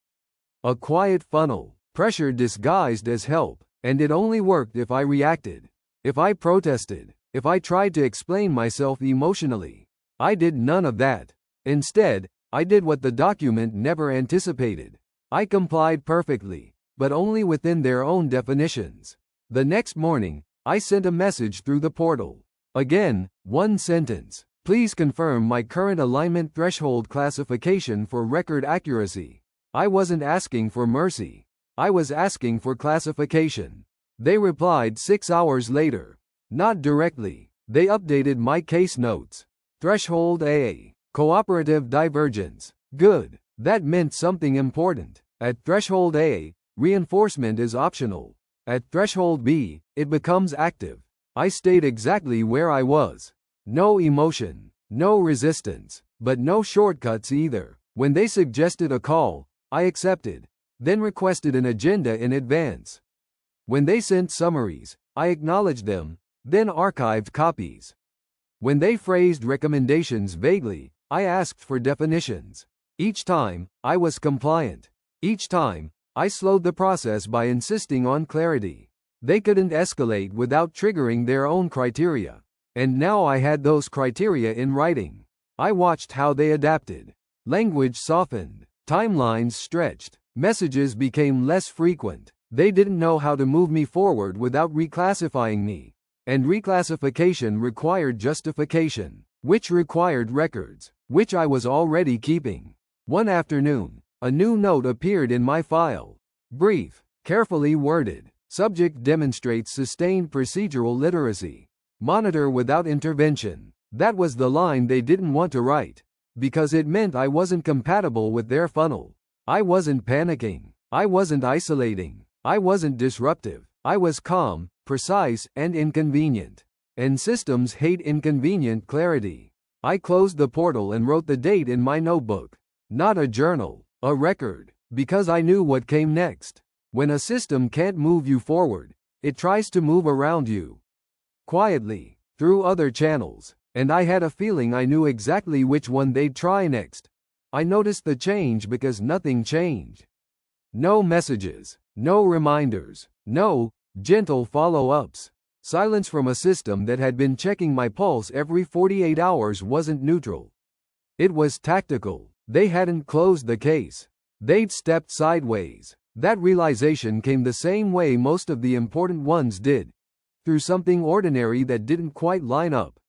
A quiet funnel. Pressure disguised as help. And it only worked if I reacted. If I protested. If I tried to explain myself emotionally. I did none of that. Instead, I did what the document never anticipated. I complied perfectly, but only within their own definitions. The next morning, I sent a message through the portal. Again, one sentence. Please confirm my current alignment threshold classification for record accuracy. I wasn't asking for mercy. I was asking for classification. They replied 6 hours later. Not directly. They updated my case notes. Threshold A. Cooperative divergence. Good. That meant something important. At threshold A, reinforcement is optional. At threshold B, it becomes active. I stayed exactly where I was. No emotion, no resistance, but no shortcuts either. When they suggested a call, I accepted, then requested an agenda in advance. When they sent summaries, I acknowledged them, then archived copies. When they phrased recommendations vaguely, I asked for definitions. Each time, I was compliant. Each time, I slowed the process by insisting on clarity. They couldn't escalate without triggering their own criteria. And now I had those criteria in writing. I watched how they adapted. Language softened. Timelines stretched. Messages became less frequent. They didn't know how to move me forward without reclassifying me. And reclassification required justification, which required records, which I was already keeping. One afternoon, a new note appeared in my file. Brief, carefully worded. Subject demonstrates sustained procedural literacy. Monitor without intervention. That was the line they didn't want to write, because it meant I wasn't compatible with their funnel. I wasn't panicking. I wasn't isolating. I wasn't disruptive. I was calm, precise, and inconvenient. And systems hate inconvenient clarity. I closed the portal and wrote the date in my notebook. Not a journal, a record, because I knew what came next. When a system can't move you forward, it tries to move around you. Quietly, through other channels, and I had a feeling I knew exactly which one they'd try next. I noticed the change because nothing changed. No messages, no reminders, no gentle follow-ups. Silence from a system that had been checking my pulse every 48 hours wasn't neutral. It was tactical. They hadn't closed the case. They'd stepped sideways. That realization came the same way most of the important ones did. Through something ordinary that didn't quite line up.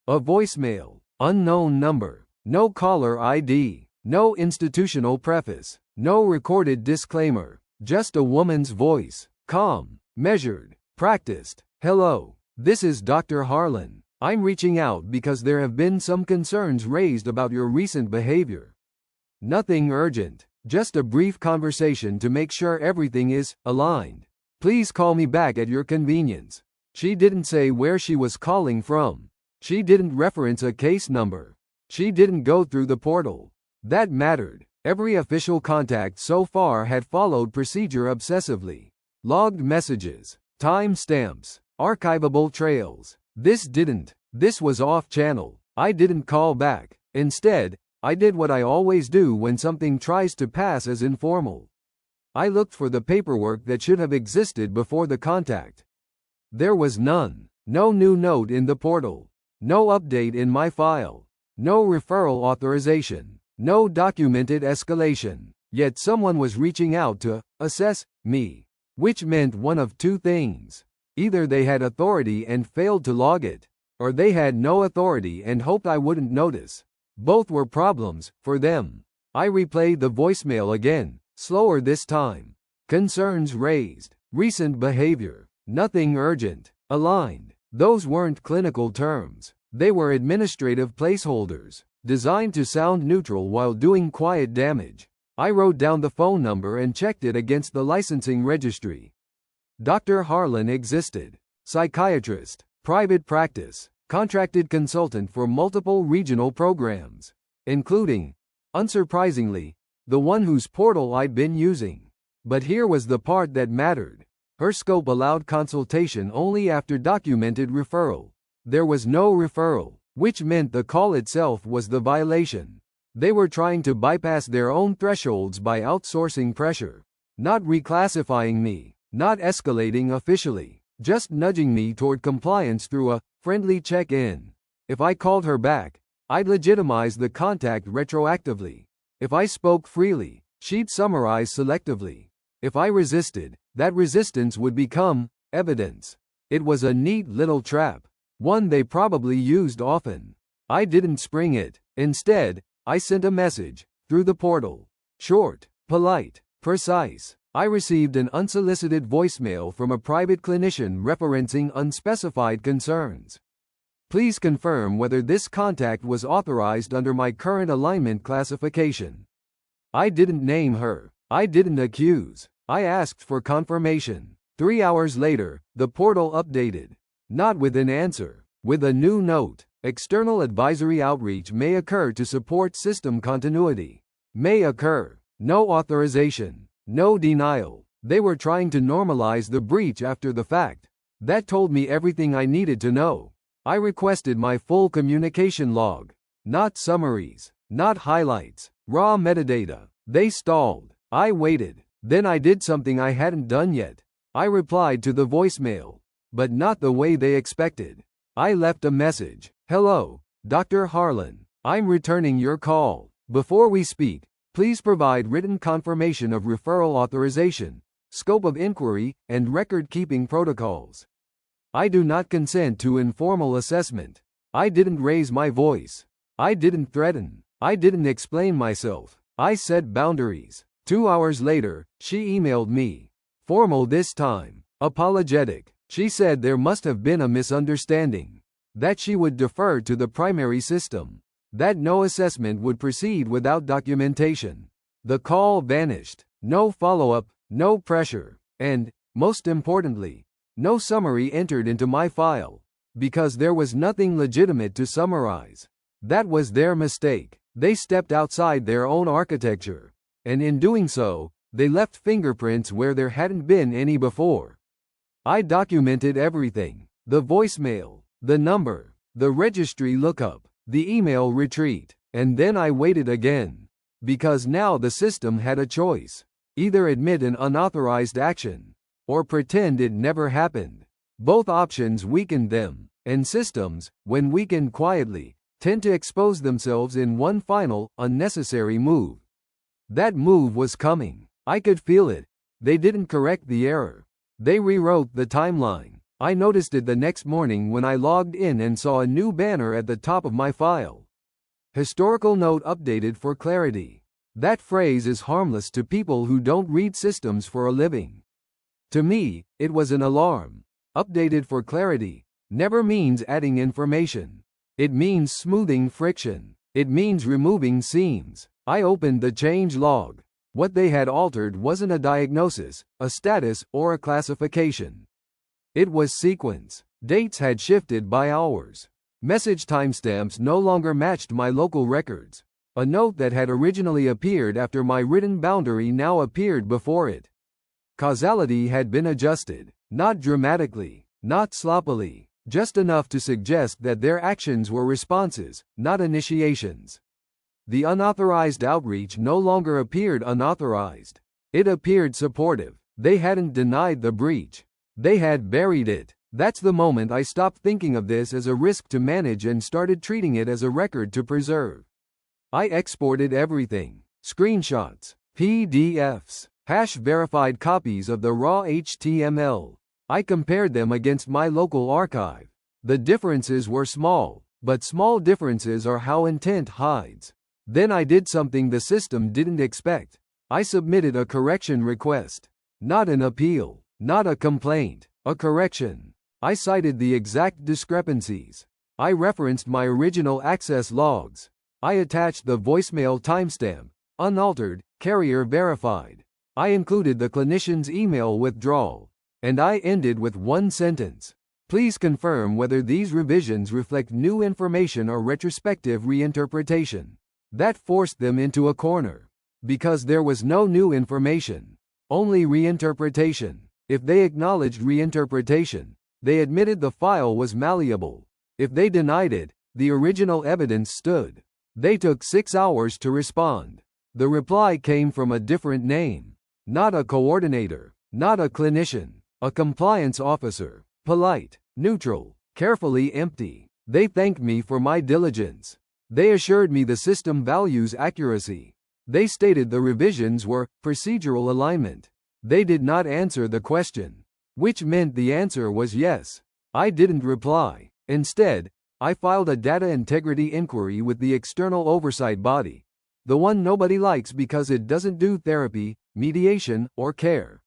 A voicemail. Unknown number. No caller ID. No institutional preface. No recorded disclaimer. Just a woman's voice. Calm. Measured. Practiced. Hello. This is Dr. Harlan. I'm reaching out because there have been some concerns raised about your recent behavior. Nothing urgent. Just a brief conversation to make sure everything is aligned. Please call me back at your convenience. She didn't say where she was calling from. She didn't reference a case number. She didn't go through the portal. That mattered. Every official contact so far had followed procedure obsessively. Logged messages, timestamps, archivable trails. This didn't. This was off-channel. I didn't call back. Instead, I did what I always do when something tries to pass as informal. I looked for the paperwork that should have existed before the contact. There was none. No new note in the portal. No update in my file. No referral authorization. No documented escalation. Yet someone was reaching out to assess me. Which meant one of two things. Either they had authority and failed to log it, or they had no authority and hoped I wouldn't notice. Both were problems, for them. I replayed the voicemail again, slower this time. Concerns raised. Recent behavior. Nothing urgent. Aligned. Those weren't clinical terms. They were administrative placeholders, designed to sound neutral while doing quiet damage. I wrote down the phone number and checked it against the licensing registry. Dr. Harlan existed. Psychiatrist. Private practice. Contracted consultant for multiple regional programs, including, unsurprisingly, the one whose portal I'd been using. But here was the part that mattered. Her scope allowed consultation only after documented referral. There was no referral, which meant the call itself was the violation. They were trying to bypass their own thresholds by outsourcing pressure. Not reclassifying me, not escalating officially, just nudging me toward compliance through a friendly check-in. If I called her back, I'd legitimize the contact retroactively. If I spoke freely, she'd summarize selectively. If I resisted, that resistance would become evidence. It was a neat little trap, one they probably used often. I didn't spring it. Instead, I sent a message, through the portal. Short, polite, precise. I received an unsolicited voicemail from a private clinician referencing unspecified concerns. Please confirm whether this contact was authorized under my current alignment classification. I didn't name her. I didn't accuse. I asked for confirmation. 3 hours later, the portal updated. Not with an answer, with a new note. External advisory outreach may occur to support system continuity. May occur. No authorization. No denial. They were trying to normalize the breach after the fact. That told me everything I needed to know. I requested my full communication log. Not summaries. Not highlights. Raw metadata. They stalled. I waited. Then I did something I hadn't done yet. I replied to the voicemail. But not the way they expected. I left a message. Hello, Dr. Harlan. I'm returning your call. Before we speak, please provide written confirmation of referral authorization, scope of inquiry, and record-keeping protocols. I do not consent to informal assessment. I didn't raise my voice. I didn't threaten. I didn't explain myself. I set boundaries. 2 hours later, she emailed me. Formal this time. Apologetic. She said there must have been a misunderstanding. That she would defer to the primary system. That no assessment would proceed without documentation. The call vanished. No follow-up, no pressure, and, most importantly, no summary entered into my file. Because there was nothing legitimate to summarize. That was their mistake. They stepped outside their own architecture. And in doing so, they left fingerprints where there hadn't been any before. I documented everything. The voicemail, the number, the registry lookup, the email retreat, and then I waited again. Because now the system had a choice. Either admit an unauthorized action, or pretend it never happened. Both options weakened them, and systems, when weakened quietly, tend to expose themselves in one final, unnecessary move. That move was coming. I could feel it. They didn't correct the error. They rewrote the timeline. I noticed it the next morning when I logged in and saw a new banner at the top of my file. Historical note updated for clarity. That phrase is harmless to people who don't read systems for a living. To me, it was an alarm. Updated for clarity never means adding information. It means smoothing friction. It means removing seams. I opened the change log. What they had altered wasn't a diagnosis, a status, or a classification. It was sequence. Dates had shifted by hours. Message timestamps no longer matched my local records. A note that had originally appeared after my written boundary now appeared before it. Causality had been adjusted, not dramatically, not sloppily, just enough to suggest that their actions were responses, not initiations. The unauthorized outreach no longer appeared unauthorized. It appeared supportive. They hadn't denied the breach. They had buried it. That's the moment I stopped thinking of this as a risk to manage and started treating it as a record to preserve. I exported everything. Screenshots, PDFs, hash-verified copies of the raw HTML. I compared them against my local archive. The differences were small, but small differences are how intent hides. Then I did something the system didn't expect. I submitted a correction request. Not an appeal, not a complaint, a correction. I cited the exact discrepancies. I referenced my original access logs. I attached the voicemail timestamp, unaltered, carrier verified. I included the clinician's email withdrawal. And I ended with one sentence. Please confirm whether these revisions reflect new information or retrospective reinterpretation. That forced them into a corner. Because there was no new information. Only reinterpretation. If they acknowledged reinterpretation, they admitted the file was malleable. If they denied it, the original evidence stood. They took 6 hours to respond. The reply came from a different name. Not a coordinator, not a clinician, a compliance officer. Polite, neutral, carefully empty. They thanked me for my diligence. They assured me the system values accuracy. They stated the revisions were procedural alignment. They did not answer the question, which meant the answer was yes. I didn't reply. Instead, I filed a data integrity inquiry with the external oversight body, the one nobody likes because it doesn't do therapy, mediation, or care.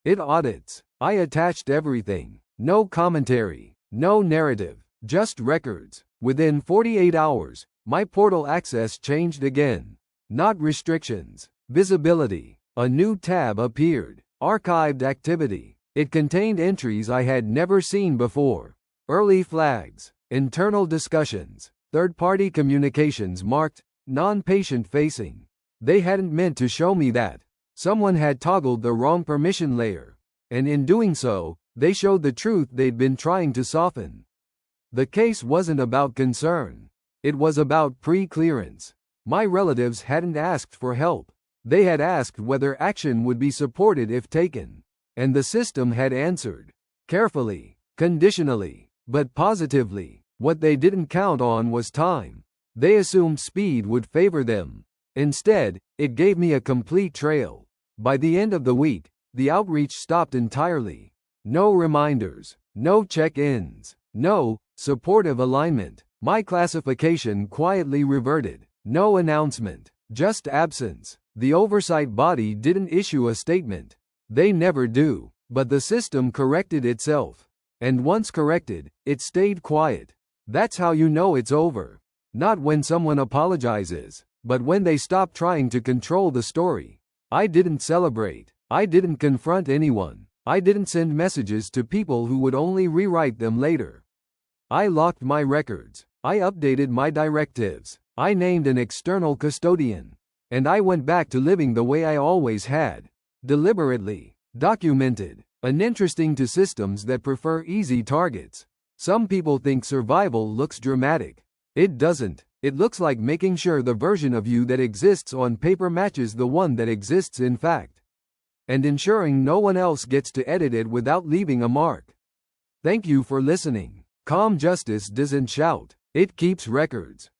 It audits. I attached everything. No commentary, no narrative, just records. Within 48 hours, my portal access changed again. Not restrictions, visibility. A new tab appeared. Archived activity. It contained entries I had never seen before. Early flags, internal discussions, third-party communications marked non-patient facing. They hadn't meant to show me that. Someone had toggled the wrong permission layer. And in doing so, they showed the truth they'd been trying to soften. The case wasn't about concern. It was about pre-clearance. My relatives hadn't asked for help. They had asked whether action would be supported if taken. And the system had answered. Carefully, conditionally, but positively. What they didn't count on was time. They assumed speed would favor them. Instead, it gave me a complete trail. By the end of the week, the outreach stopped entirely. No reminders, no check-ins, no supportive alignment. My classification quietly reverted. No announcement, just absence. The oversight body didn't issue a statement. They never do. But the system corrected itself. And once corrected, it stayed quiet. That's how you know it's over. Not when someone apologizes, but when they stop trying to control the story. I didn't celebrate. I didn't confront anyone. I didn't send messages to people who would only rewrite them later. I locked my records. I updated my directives. I named an external custodian. And I went back to living the way I always had. Deliberately. Documented. Uninteresting to systems that prefer easy targets. Some people think survival looks dramatic. It doesn't. It looks like making sure the version of you that exists on paper matches the one that exists in fact. And ensuring no one else gets to edit it without leaving a mark. Thank you for listening. Calm justice doesn't shout. It keeps records.